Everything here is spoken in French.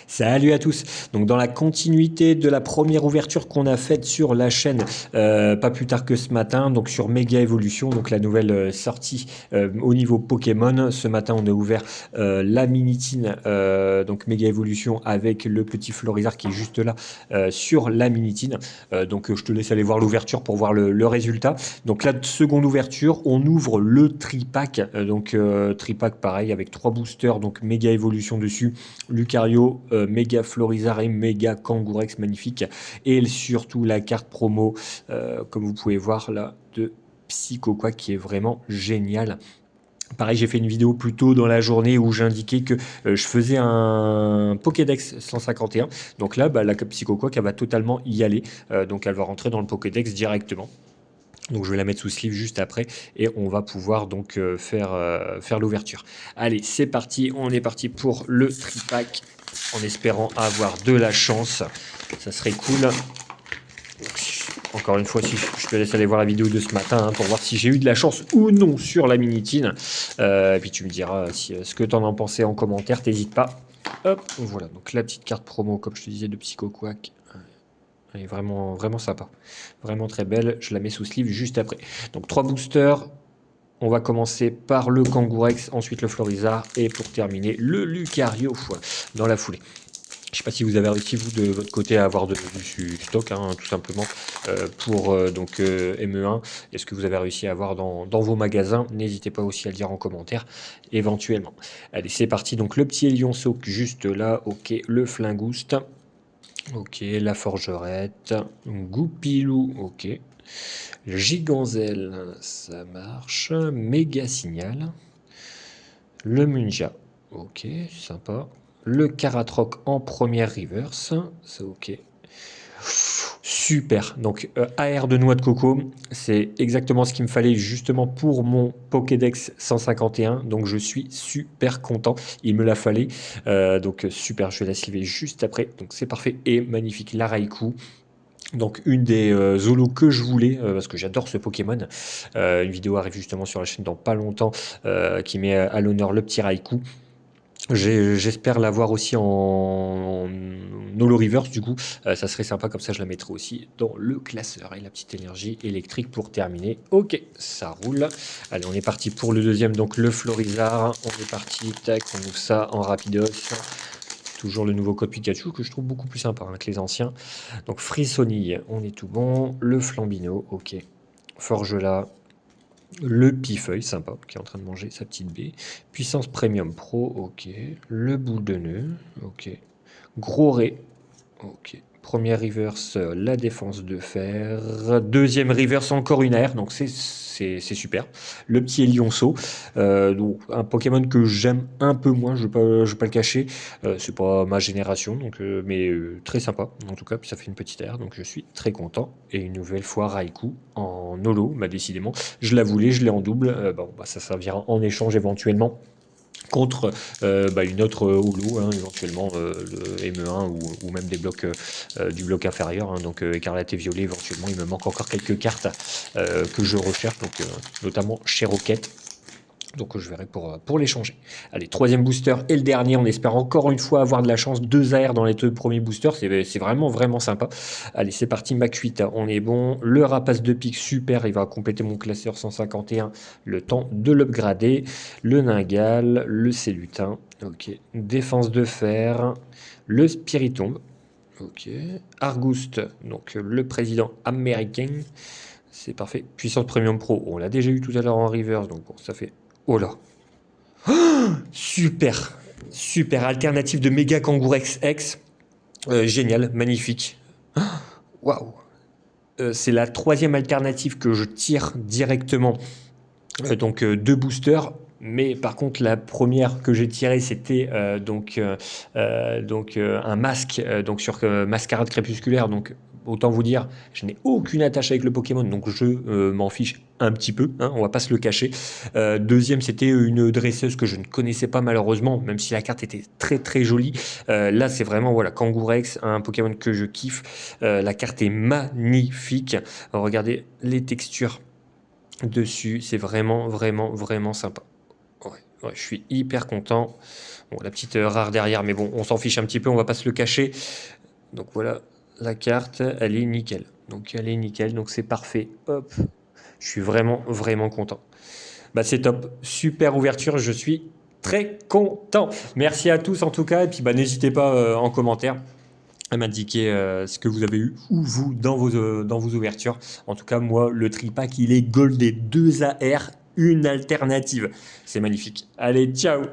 Salut à tous. Donc dans la continuité de la première ouverture qu'on a faite sur la chaîne, pas plus tard que ce matin, donc sur Méga Evolution, donc la nouvelle sortie au niveau Pokémon. Ce matin, on a ouvert la Minitine, donc Méga Evolution avec le petit Florizard qui est juste là sur la Minitine. Donc je te laisse aller voir l'ouverture pour voir le résultat. Donc la seconde ouverture, on ouvre le tripack. Tripack pareil avec 3 boosters, donc Méga Evolution dessus. Lucario, Méga Florizard et Méga Kangourex magnifique. Et surtout la carte promo, comme vous pouvez voir là, de Psychoquack qui est vraiment génial. Pareil, j'ai fait une vidéo plus tôt dans la journée où j'indiquais que je faisais un Pokédex 151. Donc là, la Psychoquack, elle va totalement y aller. Donc elle va rentrer dans le Pokédex directement. Donc je vais la mettre sous sleeve juste après et on va pouvoir donc faire l'ouverture. Allez, c'est parti, on est parti pour le tripack en espérant avoir de la chance. Ça serait cool. Encore une fois, si je te laisse aller voir la vidéo de ce matin pour voir si j'ai eu de la chance ou non sur la Minitine. Et puis tu me diras ce que tu en as pensé en commentaire, t'hésites pas. Hop, voilà, donc la petite carte promo, comme je te disais, de Psychoquack. Elle est vraiment, vraiment sympa. Vraiment très belle. Je la mets sous sleeve juste après. Donc 3 boosters. On va commencer par le Kangourex, ensuite le Florizard et pour terminer le Lucario dans la foulée. Je ne sais pas si vous avez réussi, vous, de votre côté, à avoir du stock, tout simplement, pour ME1. Est-ce que vous avez réussi à avoir dans vos magasins? N'hésitez pas aussi à le dire en commentaire, éventuellement. Allez, c'est parti. Donc, le petit Lionceau, juste là. Ok, le Flingouste. Ok, la Forgerette. Goupilou, ok. Giganzel, ça marche. Méga Signal. Le Munja, ok, sympa. Le Karatroc en première reverse, c'est ok. Super, donc AR de noix de coco, c'est exactement ce qu'il me fallait justement pour mon Pokédex 151, donc je suis super content, il me l'a fallu, donc super, je vais la sliver juste après, donc c'est parfait et magnifique, la Raikou. Donc une des Zolos que je voulais, parce que j'adore ce Pokémon. Une vidéo arrive justement sur la chaîne dans pas longtemps qui met à l'honneur le petit Raikou. J'espère l'avoir aussi en Holo Reverse du coup. Ça serait sympa, comme ça je la mettrai aussi dans le classeur. Et la petite énergie électrique pour terminer. Ok, ça roule. Allez, on est parti pour le deuxième, donc le Florizard. On est parti, tac, on ouvre ça en rapidos. Toujours le nouveau code Pikachu que je trouve beaucoup plus sympa que les anciens. Donc Frissonille, on est tout bon. Le Flambino, ok. Forgelat. Le Pifeuille, sympa, qui est en train de manger sa petite baie. Puissance Premium Pro, ok. Le Boule de Nœud, ok. Gros Ré, ok. Première reverse, la défense de fer. Deuxième reverse, encore une air, donc c'est super. Le petit Lionceau, donc un Pokémon que j'aime un peu moins, je ne vais pas le cacher. C'est pas ma génération, mais très sympa en tout cas. Puis ça fait une petite air, donc je suis très content. Et une nouvelle fois Raikou en holo, décidément. Je la voulais, je l'ai en double. Ça servira en échange éventuellement contre une autre holo, éventuellement le ME1 ou même des blocs du bloc inférieur, donc écarlate et violet éventuellement. Il me manque encore quelques cartes que je recherche, notamment chez Rocket. Donc je verrai pour l'échanger. Allez, troisième booster et le dernier. On espère encore une fois avoir de la chance. 2 AR dans les 2 premiers boosters. C'est vraiment, vraiment sympa. Allez, c'est parti. Makuita, on est bon. Le Rapace de pique, super. Il va compléter mon classeur 151. Le temps de l'upgrader. Le Ningal, le Célutin. Ok. Défense de fer. Le Spiritomb. Ok. Argouste, donc le président américain. C'est parfait. Puissance Premium Pro. On l'a déjà eu tout à l'heure en reverse. Donc bon, ça fait... Oh là. Super. Super. Alternative de Méga Kangourex X. Génial. Magnifique. Waouh. C'est la troisième alternative que je tire directement. Donc 2 boosters. Mais par contre, la première que j'ai tirée, c'était un masque sur Mascarade Crépusculaire. Donc autant vous dire, je n'ai aucune attache avec le Pokémon, donc je m'en fiche un petit peu, on va pas se le cacher. Deuxième, c'était une dresseuse que je ne connaissais pas malheureusement, même si la carte était très très jolie. Là, c'est vraiment voilà, Kangourex, un Pokémon que je kiffe. La carte est magnifique. Alors, regardez les textures dessus, c'est vraiment, vraiment, vraiment sympa. Ouais. Ouais, je suis hyper content. Bon, la petite rare derrière, mais bon, on s'en fiche un petit peu, on va pas se le cacher. Donc voilà, la carte, elle est nickel. Donc elle est nickel, donc c'est parfait. Hop, je suis vraiment, vraiment content. Bah c'est top, super ouverture, je suis très content. Merci à tous en tout cas, et puis bah n'hésitez pas en commentaire à m'indiquer ce que vous avez eu ou vous dans vos ouvertures. En tout cas, moi, le tripack, il est goldé 2 AR, une alternative. C'est magnifique. Allez, ciao!